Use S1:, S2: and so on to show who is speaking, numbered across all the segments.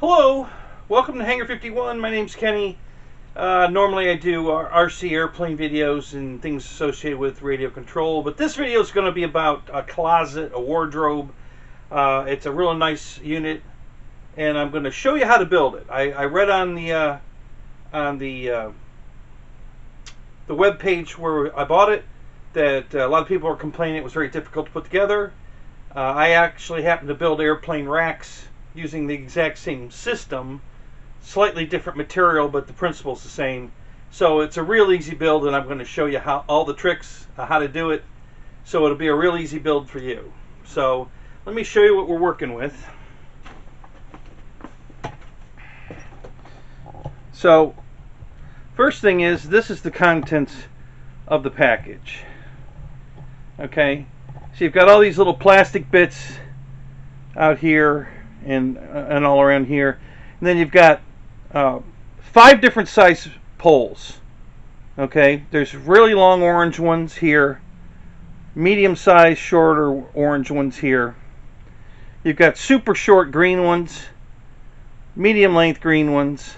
S1: Hello, welcome to Hanger 51. My name's Kenny. Normally I do RC airplane videos and things associated with radio control, but this video is going to be about a closet, a wardrobe. It's a real nice unit, and I'm going to show you how to build it. I read on the web page where I bought it that a lot of people are complaining it was very difficult to put together. I actually happen to build airplane racks using the exact same system, slightly different material, but the principle's the same. So it's a real easy build, and I'm going to show you how all the tricks, how to do it. So it'll be a real easy build for you. So let me show you what we're working with. So first thing is, this is the contents of the package. Okay, so you've got all these little plastic bits out here and all around here, and then you've got 5 different size poles. Okay, there's really long orange ones here, medium size shorter orange ones here. You've got super short green ones, medium length green ones,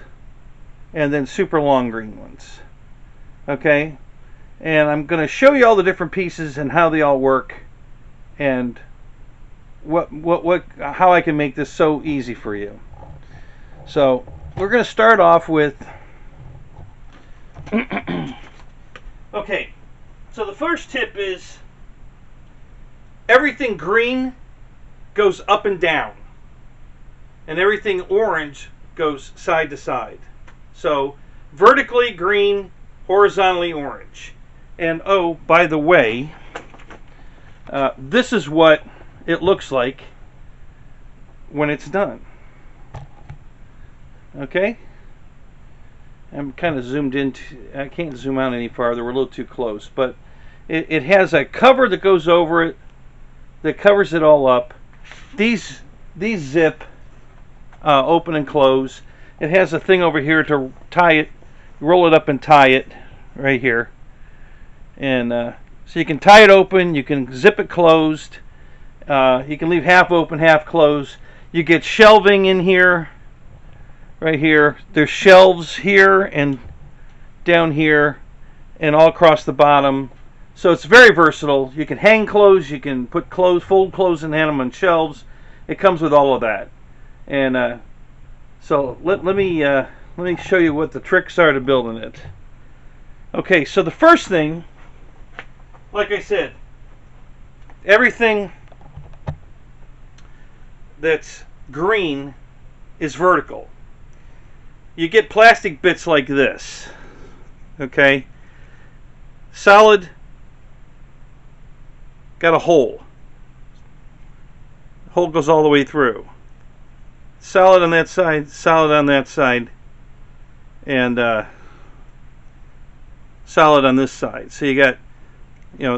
S1: and then super long green ones. Okay, and I'm going to show you all the different pieces and how they all work, and how I can make this so easy for you. So we're going to start off with okay, so the first tip is everything green goes up and down, and everything orange goes side to side. So vertically green, horizontally orange. And oh, by the way, this is what it looks like when it's done. Okay, I'm kind of zoomed in. I can't zoom out any farther. We're a little too close. But it has a cover that goes over it that covers it all up. These zip, open and close. It has a thing over here to tie it, roll it up and tie it right here. And so you can tie it open. You can zip it closed. You can leave half open, half closed. You get shelving in here, right here. There's shelves here and down here and all across the bottom. So it's very versatile. You can hang clothes, you can put clothes, fold clothes and hang them on shelves. It comes with all of that. And so let me show you what the tricks are to building it. Okay, so the first thing, like I said, everything that's green is vertical. You get plastic bits like this. Okay, solid, got a hole. Hole goes all the way through. Solid on that side, solid on that side, and solid on this side. So you got,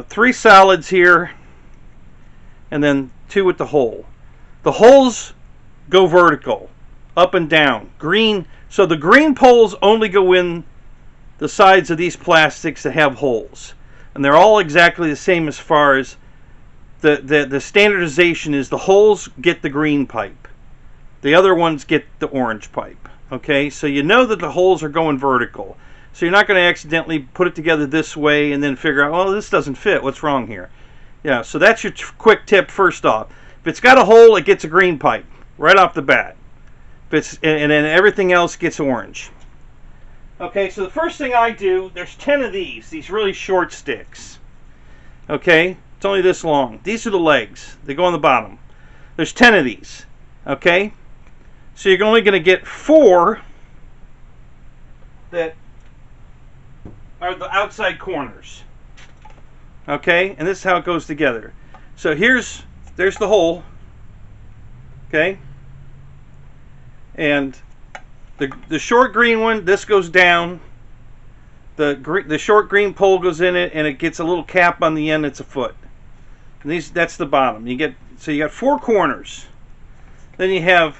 S1: 3 solids here, and then 2 with the hole. The holes go vertical, up and down. Green, so the green poles only go in the sides of these plastics that have holes. And they're all exactly the same as far as the standardization is the holes get the green pipe. The other ones get the orange pipe. Okay, so you know that the holes are going vertical. So you're not going to accidentally put it together this way and then figure out, well, this doesn't fit. What's wrong here? Yeah, so that's your quick tip first off. If it's got a hole, it gets a green pipe right off the bat. And then everything else gets orange. Okay, so the first thing I do, there's 10 of these really short sticks. Okay, it's only this long. These are the legs. They go on the bottom. There's 10 of these. Okay, so you're only going to get 4 that are the outside corners. Okay, and this is how it goes together. So there's the hole. Okay, and the short green one, this goes down. The short green pole goes in it, and it gets a little cap on the end. It's a foot. And that's the bottom. You got 4 corners. Then you have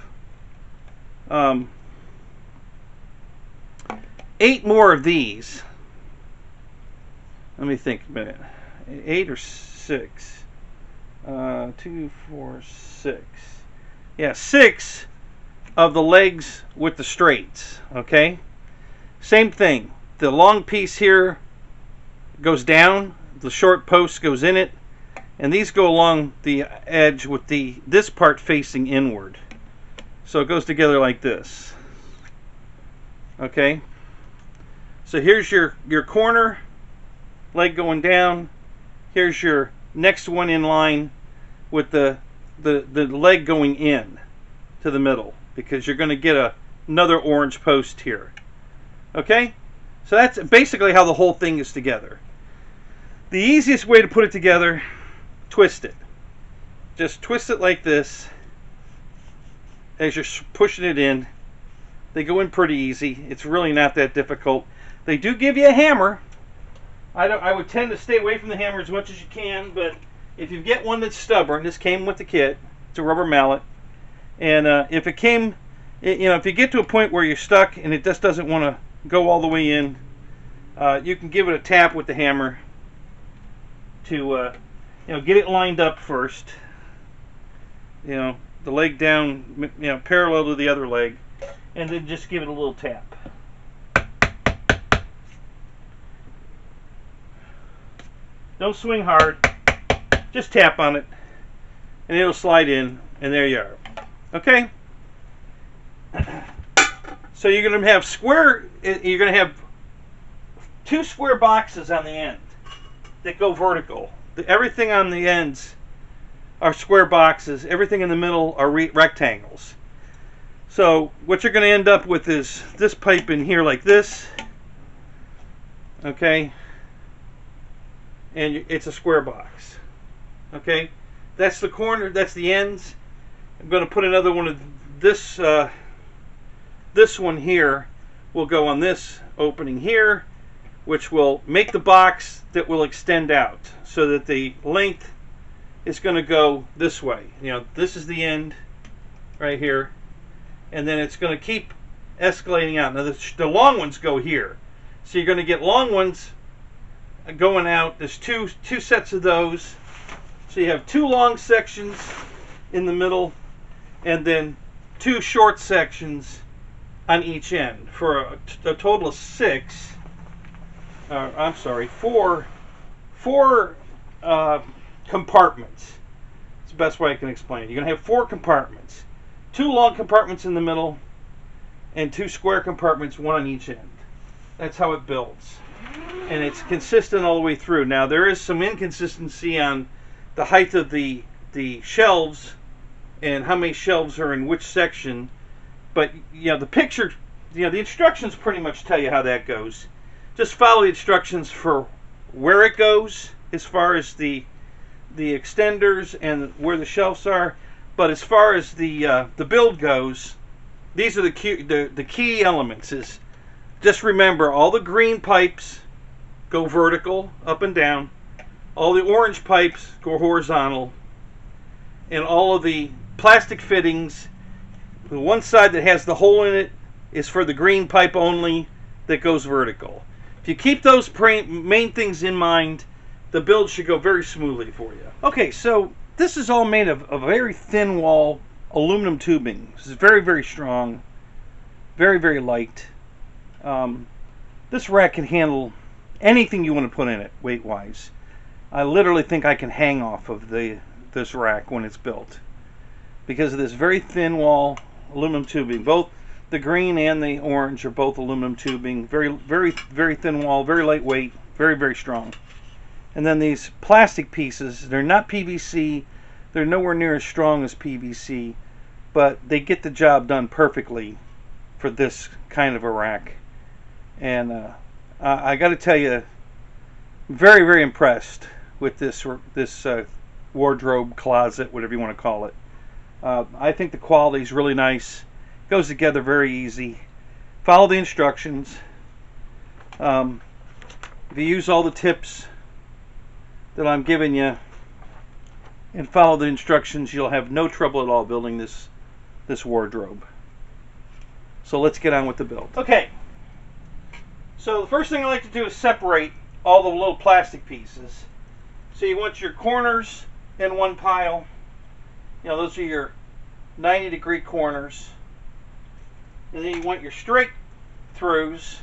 S1: 8 more of these. Let me think a minute. 8 or 6. 2, 4, 6. Yeah, 6 of the legs with the straights. Okay, same thing. The long piece here goes down, the short post goes in it, and these go along the edge with this part facing inward. So it goes together like this. Okay, so here's your corner leg going down. Here's your next one in line with the leg going in to the middle, because you're going to get another orange post here. Okay, so that's basically how the whole thing is together. The easiest way to put it together, twist it. Just twist it like this as you're pushing it in. They go in pretty easy. It's really not that difficult. They do give you a hammer. I would tend to stay away from the hammer as much as you can, but if you get one that's stubborn, this came with the kit. It's a rubber mallet, and if it came, if you get to a point where you're stuck and it just doesn't want to go all the way in, you can give it a tap with the hammer to get it lined up first. The leg down, parallel to the other leg, and then just give it a little tap. Don't swing hard, just tap on it and it'll slide in, and there you are. Okay, so you're going to have two square boxes on the end that go vertical. Everything on the ends are square boxes, everything in the middle are rectangles. So what you're going to end up with is this pipe in here like this. Okay, and it's a square box. Okay, that's the corner, that's the ends. I'm going to put another one of this. This one here will go on this opening here, which will make the box that will extend out, so that the length is going to go this way. This is the end right here, and then it's going to keep escalating out. Now the long ones go here, so you're going to get long ones going out. There's two sets of those, so you have two long sections in the middle and then two short sections on each end for a total of four compartments. It's the best way I can explain it. You're going to have four compartments, two long compartments in the middle and two square compartments, one on each end. That's how it builds, and it's consistent all the way through. Now there is some inconsistency on the height of the shelves and how many shelves are in which section, but the picture, the instructions pretty much tell you how that goes. Just follow the instructions for where it goes as far as the extenders and where the shelves are, but as far as the build goes, these are the key elements. Is just remember, all the green pipes go vertical, up and down. All the orange pipes go horizontal, and all of the plastic fittings, the one side that has the hole in it is for the green pipe only that goes vertical. If you keep those main things in mind, the build should go very smoothly for you. Okay, so this is all made of a very thin wall aluminum tubing. This is very, very strong, very, very light. This rack can handle anything you want to put in it weight-wise. I literally think I can hang off of this rack when it's built, because of this very thin wall aluminum tubing. Both the green and the orange are both aluminum tubing. Very, very, very thin wall, very lightweight, very, very strong. And then these plastic pieces, they're not PVC. They're nowhere near as strong as PVC, but they get the job done perfectly for this kind of a rack. And I got to tell you, very, very impressed with this wardrobe, closet, whatever you want to call it. I think the quality is really nice. Goes together very easy. Follow the instructions. If you use all the tips that I'm giving you and follow the instructions, you'll have no trouble at all building this wardrobe. So let's get on with the build. Okay. So the first thing I like to do is separate all the little plastic pieces. So you want your corners in one pile. Those are your 90-degree corners. And then you want your straight throughs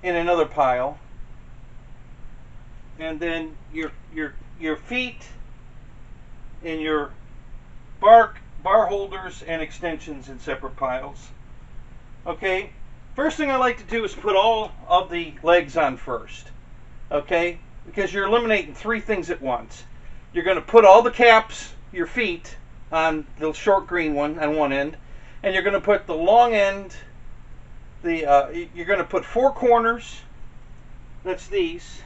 S1: in another pile. And then your feet and your bar holders and extensions in separate piles. Okay, first thing I like to do is put all of the legs on first. Okay, because you're eliminating three things at once. You're going to put all the caps, your feet, on the short green one on one end, and you're going to put the long end, you're going to put four corners, that's these.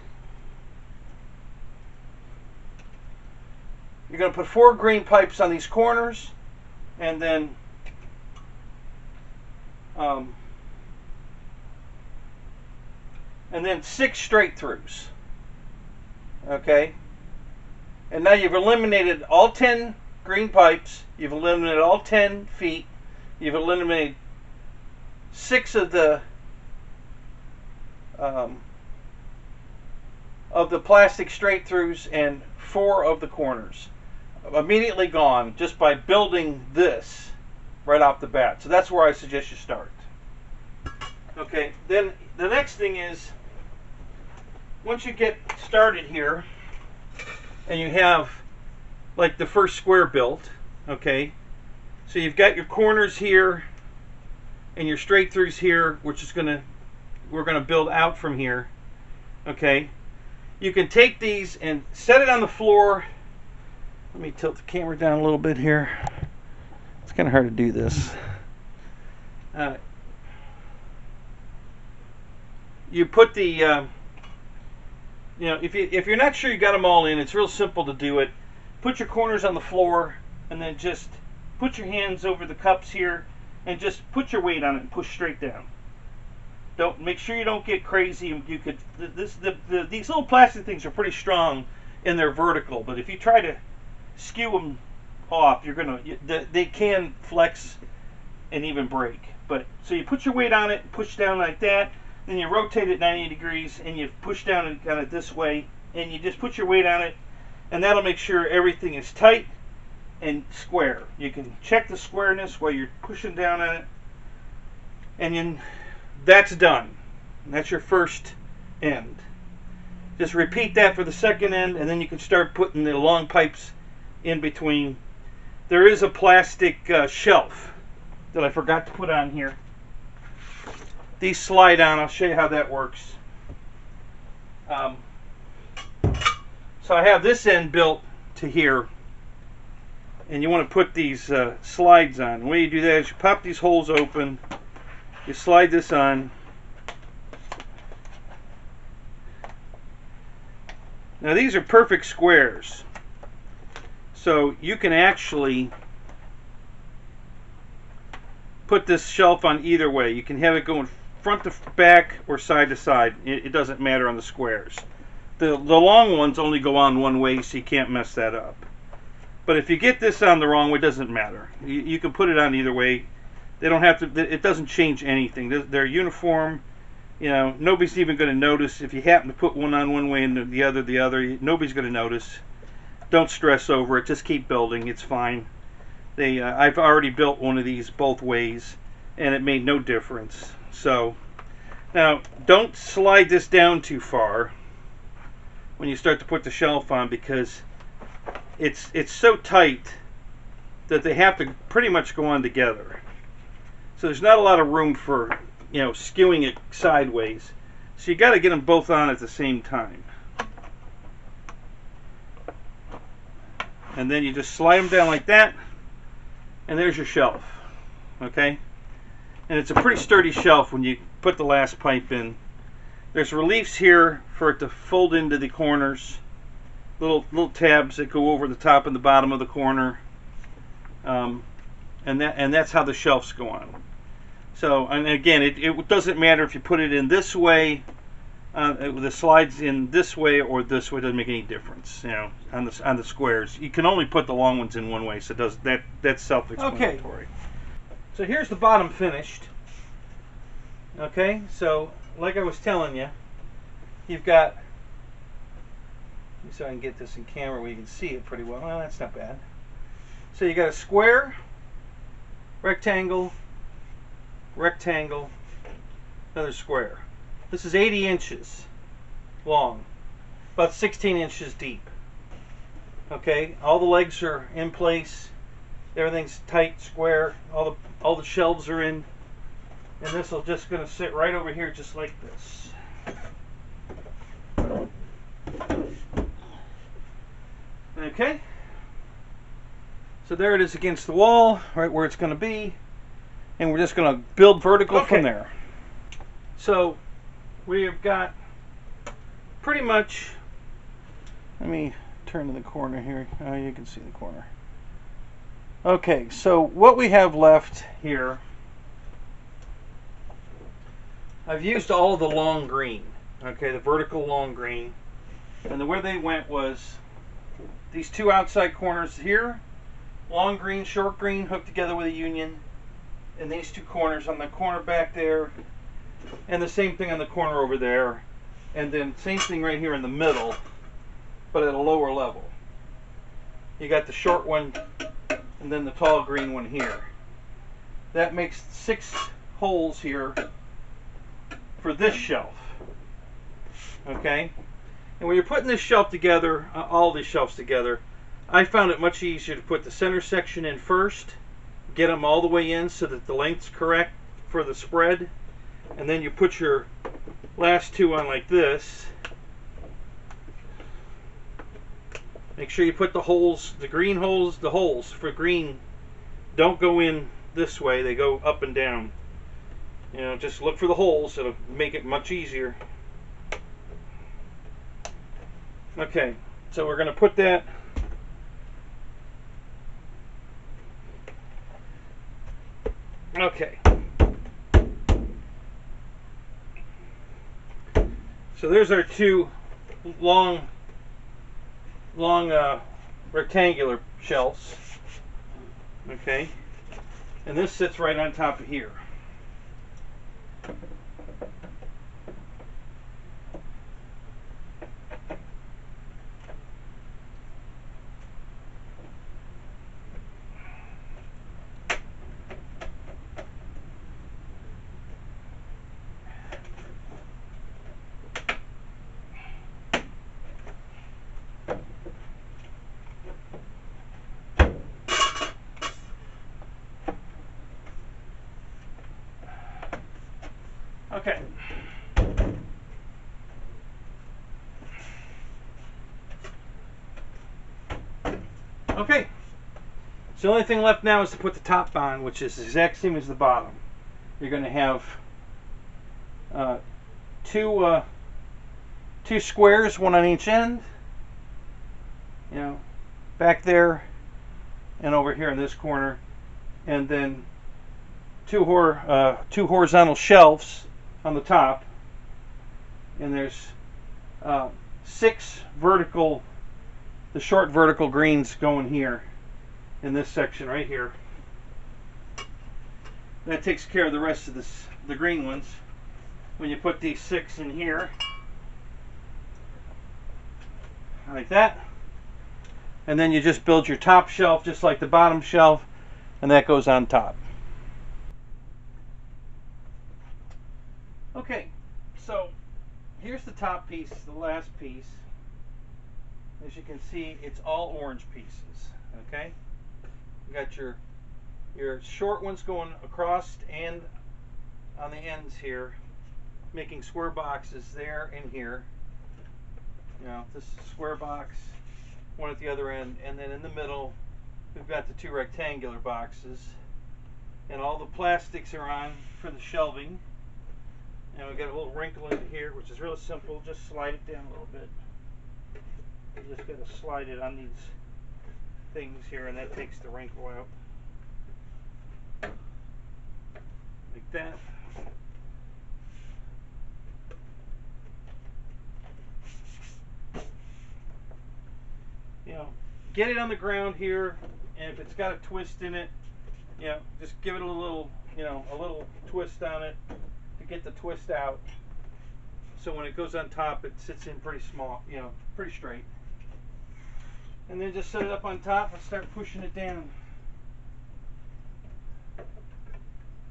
S1: You're going to put four green pipes on these corners, and then six straight throughs. Okay? And now you've eliminated all 10 green pipes, you've eliminated all 10 feet, you've eliminated 6 of the plastic straight throughs and 4 of the corners. Immediately gone just by building this right off the bat. So that's where I suggest you start. Okay, then the next thing is, once you get started here and you have like the first square built, okay, so you've got your corners here and your straight throughs here, which is we're gonna build out from here. Okay, you can take these and set it on the floor. Let me tilt the camera down a little bit here. It's kind of hard to do this. You put the, if you're not sure you got them all in, it's real simple to do it. Put your corners on the floor, and then just put your hands over the cups here, and just put your weight on it and push straight down. Make sure you don't get crazy. You could these little plastic things are pretty strong in their vertical, but if you try to skew them off, they can flex and even break. But so you put your weight on it, push down like that, then you rotate it 90 degrees and you push down on it this way, and you just put your weight on it, and that'll make sure everything is tight and square. You can check the squareness while you're pushing down on it, and then that's done. That's your first end. Just repeat that for the second end, and then you can start putting the long pipes in between. There is a plastic shelf that I forgot to put on here. These slide on. I'll show you how that works. So I have this end built to here, and you want to put these slides on. The way you do that is you pop these holes open, you slide this on. Now these are perfect squares, so you can actually put this shelf on either way. You can have it going front to back or side to side. It doesn't matter on the squares. The long ones only go on one way, so you can't mess that up. But if you get this on the wrong way, it doesn't matter. You can put it on either way. They don't have to. It doesn't change anything. They're uniform. You know, nobody's even going to notice if you happen to put one on one way and the other. Nobody's going to notice. Don't stress over it. Just keep building. It's fine. I've already built one of these both ways, and it made no difference. So now, don't slide this down too far when you start to put the shelf on, because it's so tight that they have to pretty much go on together. So there's not a lot of room for, skewing it sideways. So you got to get them both on at the same time. And then you just slide them down like that, and there's your shelf. Okay? And it's a pretty sturdy shelf when you put the last pipe in. There's reliefs here for it to fold into the corners. Little tabs that go over the top and the bottom of the corner. And that's how the shelves go on. So, and again, it doesn't matter if you put it in this way, the slides in this way or this way. It doesn't make any difference, on the squares. You can only put the long ones in one way, so that's self-explanatory. Okay. So here's the bottom finished. Okay, so like I was telling you, you've got, so I can get this in camera where you can see it pretty well. Well, that's not bad. So you got a square, rectangle, rectangle, another square. This is 80 inches long, about 16 inches deep. Okay, all the legs are in place, everything's tight, square, all the shelves are in, and this is just going to sit right over here just like this. Okay, so there it is against the wall, right where it's going to be, and we're just going to build vertical from there. So we've got pretty much, let me turn to the corner here. Oh, you can see the corner. Okay, so what we have left here, I've used all the long green, okay, the vertical long green, and the way they went was these two outside corners here, long green, short green, hooked together with a union, and these two corners on the corner back there, and the same thing on the corner over there, and then same thing right here in the middle, but at a lower level. You got the short one and then the tall green one here. That makes 6 holes here for this shelf. Okay? And when you're putting this shelf together, all these shelves together, I found it much easier to put the center section in first, get them all the way in so that the length's correct for the spread, and then you put your last two on like this. Make sure you put the holes, the green holes, the holes for green don't go in this way, they go up and down. You know, just look for the holes, it'll make it much easier. Okay, so we're going to put that okay. So there's our two long rectangular shelves. Okay, and this sits right on top of here. Okay. Okay. So the only thing left now is to put the top on, which is the exact same as the bottom. You're going to have two squares, one on each end. You know, back there and over here in this corner, and then two horizontal shelves on the top, and there's 6 vertical, the short vertical greens going here in this section right here. That takes care of the rest of the green ones. When you put these 6 in here, like that, and then you just build your top shelf just like the bottom shelf, and that goes on top. Okay, so here's the top piece, the last piece. As you can see, it's all orange pieces. Okay, you got your short ones going across and on the ends here, making square boxes there and here. You know, this square box, one at the other end, and then in the middle we've got the 2 rectangular boxes, and all the plastics are on for the shelving. And we got a little wrinkle in here, which is real simple. Just slide it down a little bit. You just got to slide it on these things here, and that takes the wrinkle out. Like that. You know, get it on the ground here, and if it's got a twist in it, you know, just give it a little, you know, a little twist on it to get the twist out. So when it goes on top, it sits in pretty small, you know, pretty straight. And then just set it up on top and start pushing it down.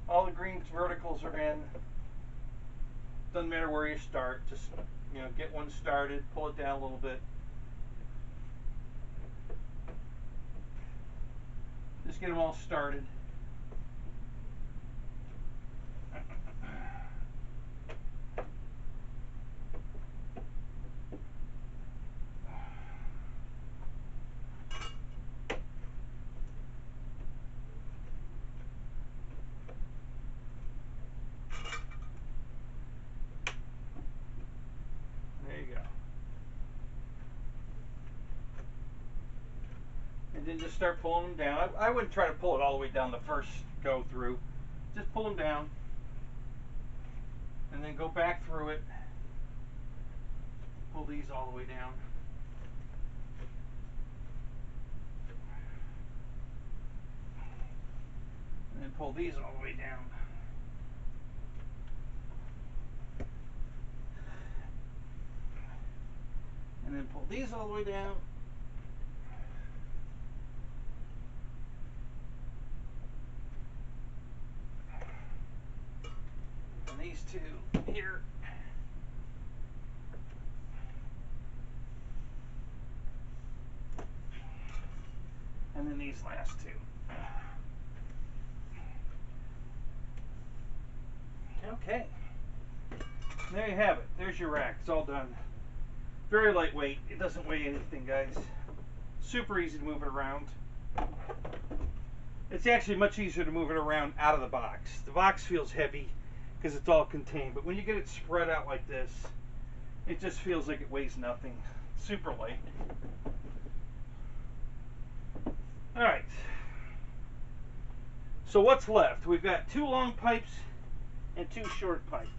S1: All the green verticals are in. Doesn't matter where you start, just get one started, pull it down a little bit. Just get them all started. There you go. And then just start pulling them down. I wouldn't try to pull it all the way down the first go through. Just pull them down. And then go back through it. Pull these all the way down. And then pull these all the way down. And then pull these all the way down. And these two here. And then these last two. Okay. There you have it. There's your rack. It's all done. Very lightweight. It doesn't weigh anything, guys. Super easy to move it around. It's actually much easier to move it around out of the box. The box feels heavy because it's all contained, but when you get it spread out like this, it just feels like it weighs nothing. Super light. All right. So what's left? We've got 2 long pipes and 2 short pipes.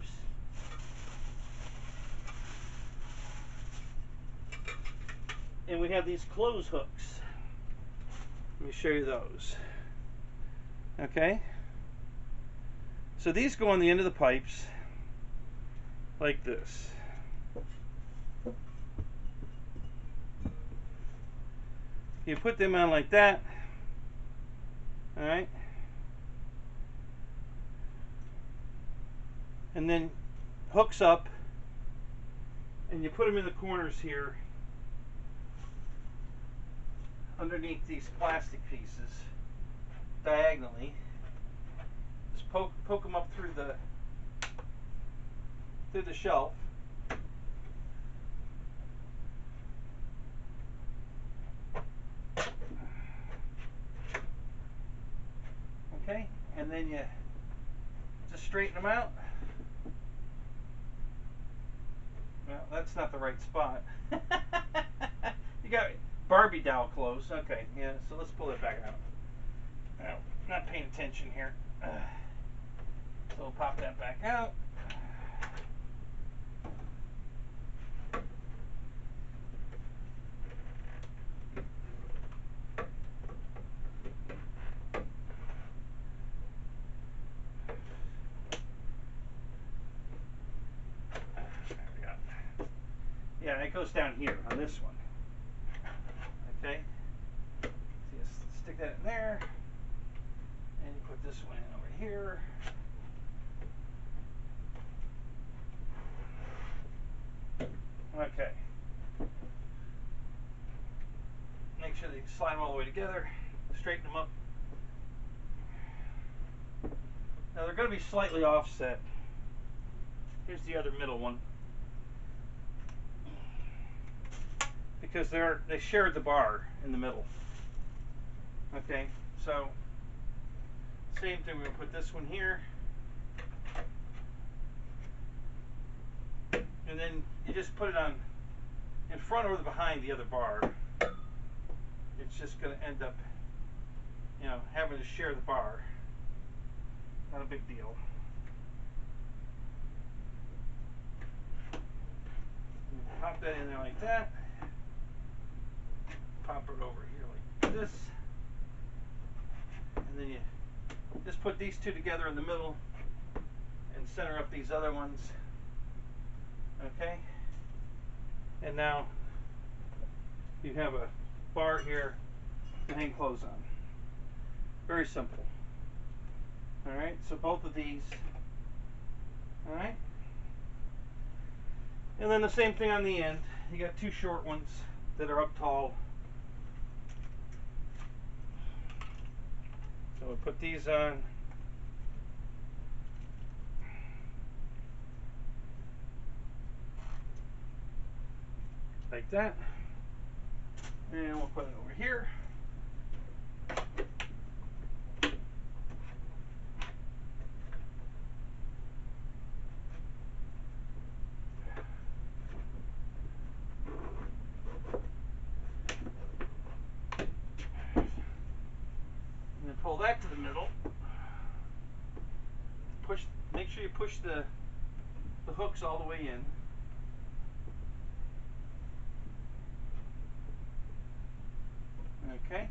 S1: And we have these close hooks. Let me show you those. Okay. So these go on the end of the pipes like this. You put them on like that. All right. And then hooks up, and you put them in the corners here underneath these plastic pieces diagonally. Just poke them up through the shelf. Okay, and then you just straighten them out. Well, that's not the right spot. You got Barbie doll clothes. Okay, yeah, so let's pull it back out. Now, not paying attention here. So we'll pop that back out. Yeah, it goes down here on this one. Okay. So you stick that in there, and you put this one in over here. Okay. Make sure that you slide them all the way together. Straighten them up. Now they're going to be slightly offset. Here's the other middle one. Because they shared the bar in the middle. Okay, so same thing, we're going to put this one here. And then you just put it on in front or behind the other bar. It's just going to end up, having to share the bar. Not a big deal. Pop that in there like that. Pop it over here like this, and then you just put these two together in the middle and center up these other ones. Okay, and now you have a bar here to hang clothes on. Very simple. Alright, so both of these. Alright. And then the same thing on the end. You got two short ones that are up tall. So we'll put these on. Like that. And we'll put it over here. And then pull that to the middle. Make sure you push the hooks all the way in. Okay.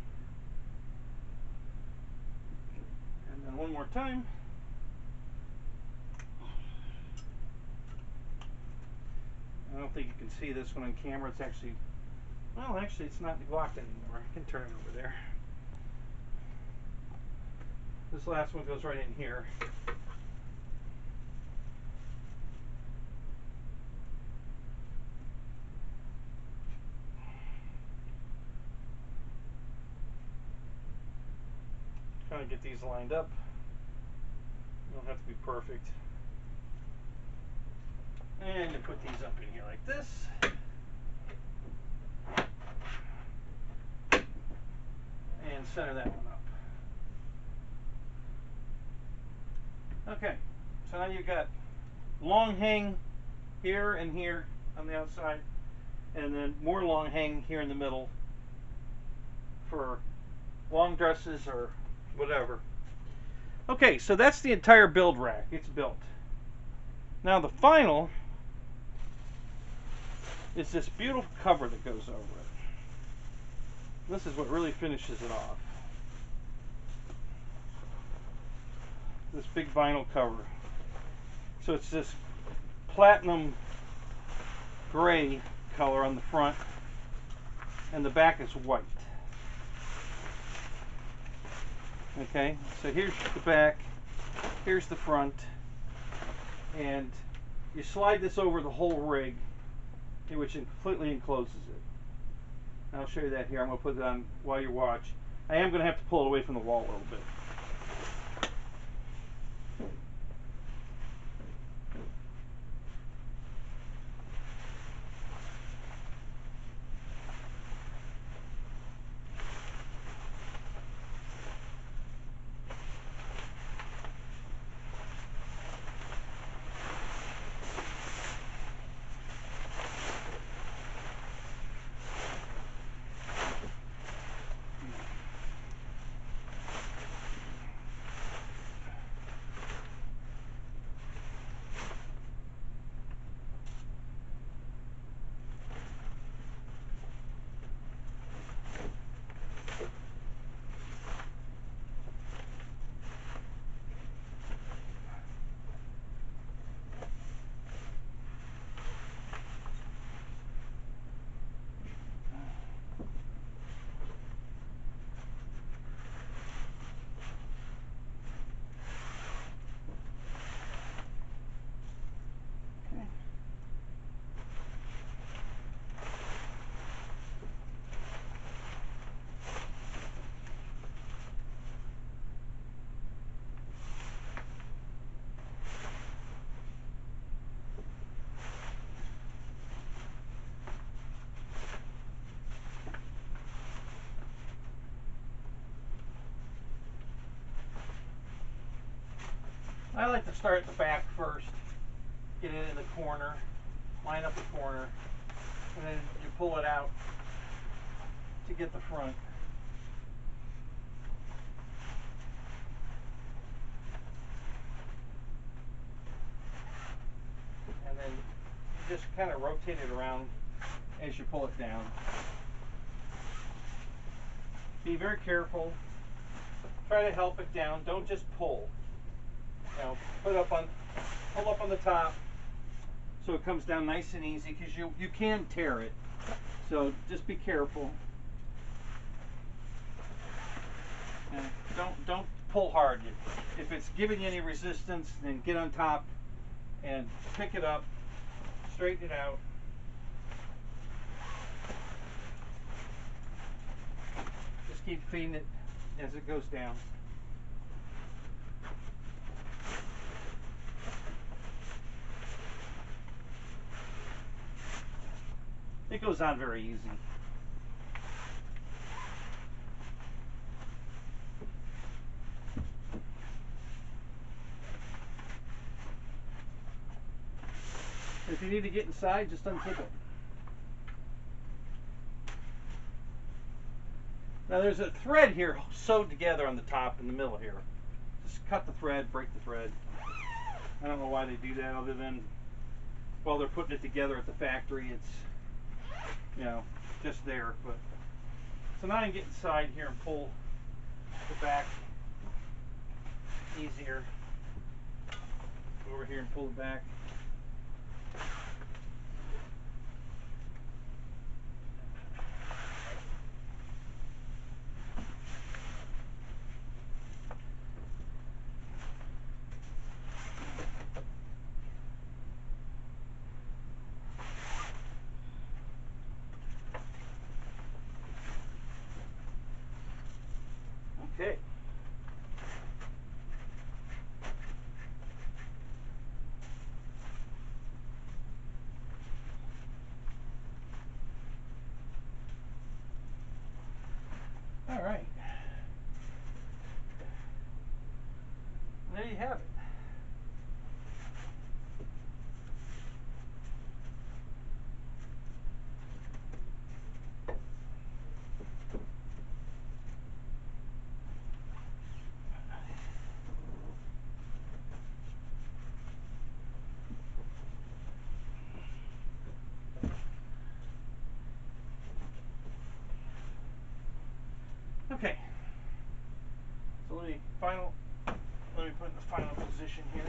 S1: And then one more time. I don't think you can see this one on camera. It's actually, well, actually it's not locked anymore. I can turn it over there. This last one goes right in here. Trying to get these lined up. They don't have to be perfect. And you put these up in here like this. And center that one up. Okay, so now you've got long hang here and here on the outside, and then more long hang here in the middle for long dresses or whatever. Okay, so that's the entire build rack. It's built. Now the final is this beautiful cover that goes over it. This is what really finishes it off. This big vinyl cover. So it's this platinum gray color on the front, and the back is white. Okay, so here's the back, here's the front, and you slide this over the whole rig, which completely encloses it. And I'll show you that here. I'm going to put it on while you watch. I am going to have to pull it away from the wall a little bit. I like to start at the back first, get it in the corner, line up the corner, and then you pull it out to get the front. And then you just kind of rotate it around as you pull it down. Be very careful. Try to help it down. Don't just pull. You know, pull up on the top so it comes down nice and easy, because you can tear it. So just be careful. And don't pull hard. If it's giving you any resistance, then get on top and pick it up, straighten it out. Just keep feeding it as it goes down. It goes on very easy. If you need to get inside, just unzip it. Now there's a thread here sewed together on the top in the middle here. Just cut the thread, break the thread. I don't know why they do that other than while they're putting it together at the factory, it's, you know, just there. But so now I can get inside here and pull the back easier. Go over here and pull it back. Okay. All right. There you have it. Okay, so let me put in the final position here,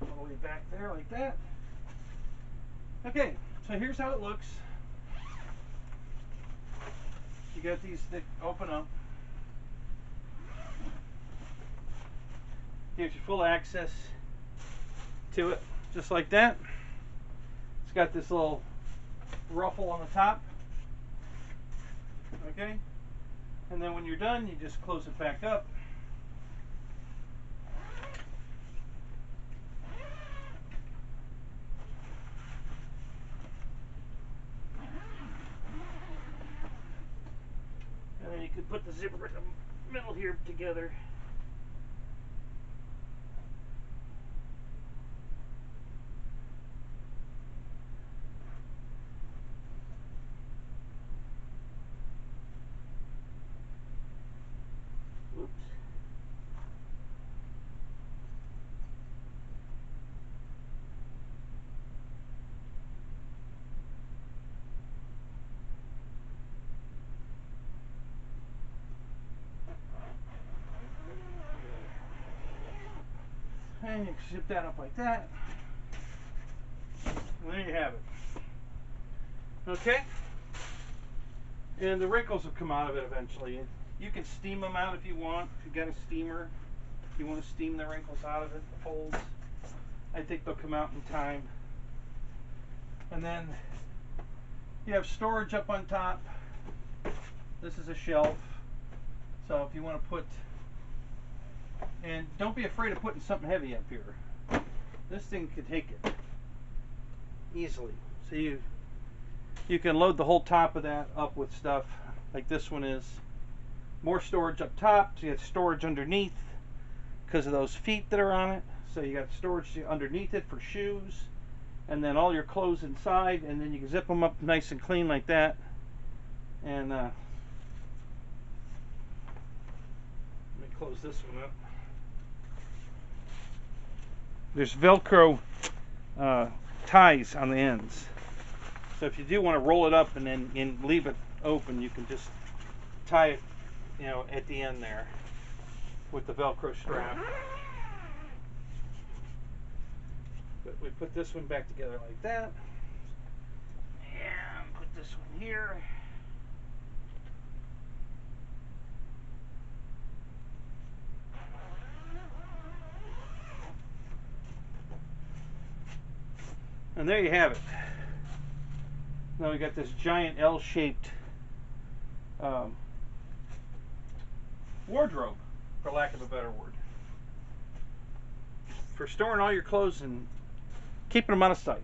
S1: all the way back there like that. Okay, so here's how it looks. You got these that open up. Gives you full access to it, just like that. It's got this little ruffle on the top. Okay. And then when you're done, you just close it back up. And then you could put the zipper in the middle here together. Oops. And you can zip that up like that. And there you have it. Okay? And the wrinkles will come out of it eventually. You can steam them out if you want. If you've got a steamer, if you want to steam the wrinkles out of it, the folds, I think they'll come out in time. And then you have storage up on top. This is a shelf. So if you want to put, and don't be afraid of putting something heavy up here. This thing could take it easily. So you can load the whole top of that up with stuff like this one is. More storage up top, so you have storage underneath because of those feet that are on it. So you got storage underneath it for shoes, and then all your clothes inside, and then you can zip them up nice and clean like that. And let me close this one up. There's Velcro ties on the ends. So if you do want to roll it up and then leave it open, you can just tie it, you know, at the end there with the Velcro strap. But we put this one back together like that. And put this one here. And there you have it. Now we got this giant L-shaped wardrobe, for lack of a better word, for storing all your clothes and keeping them out of sight.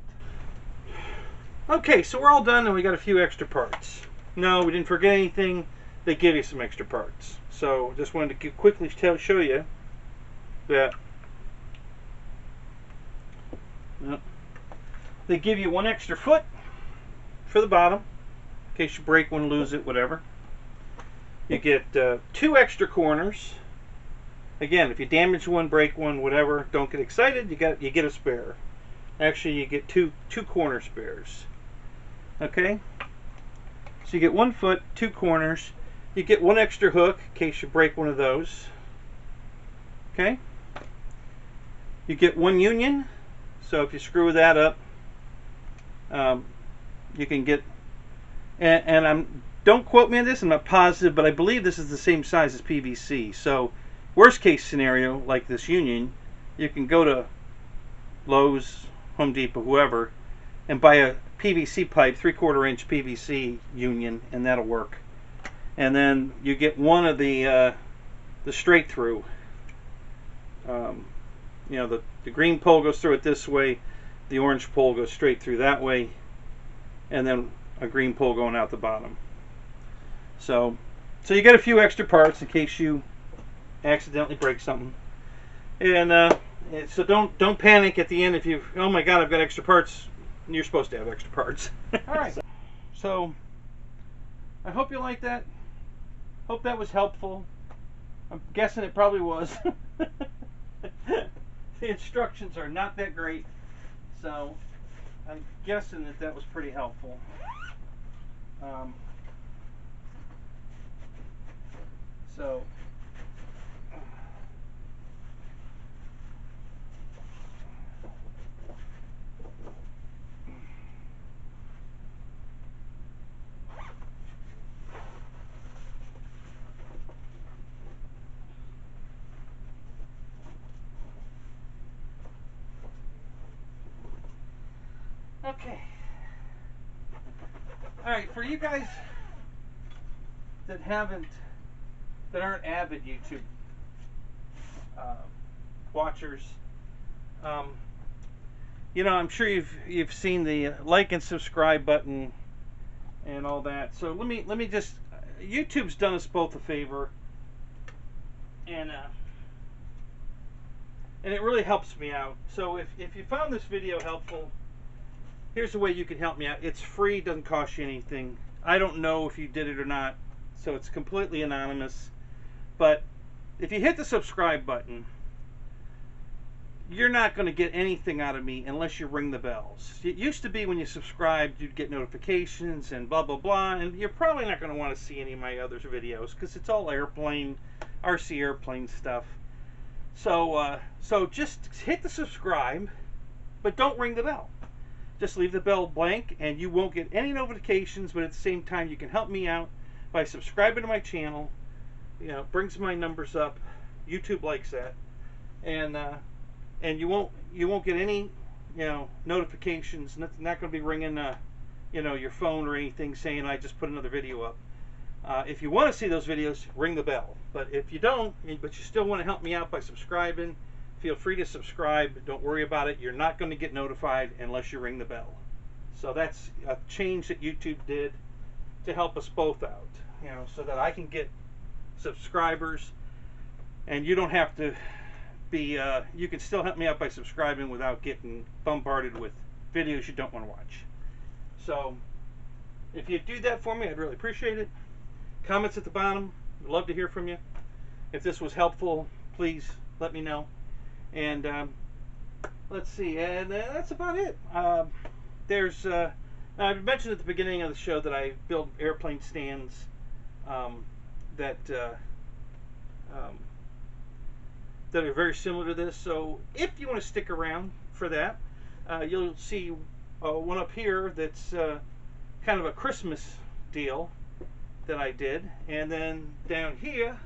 S1: Okay, so we're all done and we got a few extra parts. No, we didn't forget anything. They give you some extra parts. So just wanted to quickly show you that they give you one extra foot for the bottom, in case you break one, lose it, whatever. You get 2 extra corners. Again, if you damage one, break one, whatever, don't get excited. You get a spare. Actually, you get two corner spares. Okay. So you get 1 foot, 2 corners. You get 1 extra hook in case you break one of those. Okay. You get 1 union. So if you screw that up, you can get. And don't quote me on this. I'm not positive, but I believe this is the same size as PVC. So worst case scenario, like this union, you can go to Lowe's, Home Depot, whoever, and buy a PVC pipe, 3/4 inch PVC union, and that'll work. And then you get one of the straight through. You know, the green pole goes through it this way, the orange pole goes straight through that way, and then a green pole going out the bottom. So you get a few extra parts in case you accidentally break something. And so don't panic at the end if you, oh my god, I've got extra parts. You're supposed to have extra parts. All right. So I hope you like that. Hope that was helpful. I'm guessing it probably was. The instructions are not that great, so I'm guessing that was pretty helpful. So okay. All right, for you guys that aren't avid YouTube watchers, you know, I'm sure you've seen the like and subscribe button and all that. So let me just, YouTube's done us both a favor, and it really helps me out. So if you found this video helpful, here's the way you can help me out. It's free, doesn't cost you anything. I don't know if you did it or not, so it's completely anonymous. But if you hit the subscribe button, you're not going to get anything out of me unless you ring the bells. It used to be when you subscribed, you'd get notifications and blah, blah, blah, and you're probably not going to want to see any of my other videos because it's all airplane, RC airplane stuff. So just hit the subscribe, but don't ring the bell. Just leave the bell blank and you won't get any notifications, but at the same time you can help me out by subscribing to my channel. You know, it brings my numbers up. YouTube likes that. And you won't get any, you know, notifications. Not going to be ringing you know, your phone or anything saying I just put another video up. If you want to see those videos, ring the bell. But if you don't, but you still want to help me out by subscribing, feel free to subscribe. Don't worry about it. You're not going to get notified unless you ring the bell. So that's a change that YouTube did to help us both out, you know, so that I can get subscribers and you don't have to be, you can still help me out by subscribing without getting bombarded with videos you don't want to watch. So if you do that for me, I'd really appreciate it. Comments at the bottom. I'd love to hear from you. If this was helpful, please let me know. And let's see, and that's about it. There's I mentioned at the beginning of the show that I build airplane stands that are very similar to this. So if you want to stick around for that, you'll see one up here that's kind of a Christmas deal that I did, and then down here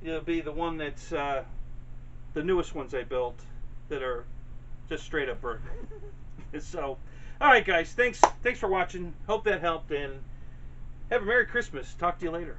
S1: it'll be the one that's the newest ones I built that are just straight up vertical. So, all right, guys, thanks for watching. Hope that helped, and have a Merry Christmas. Talk to you later.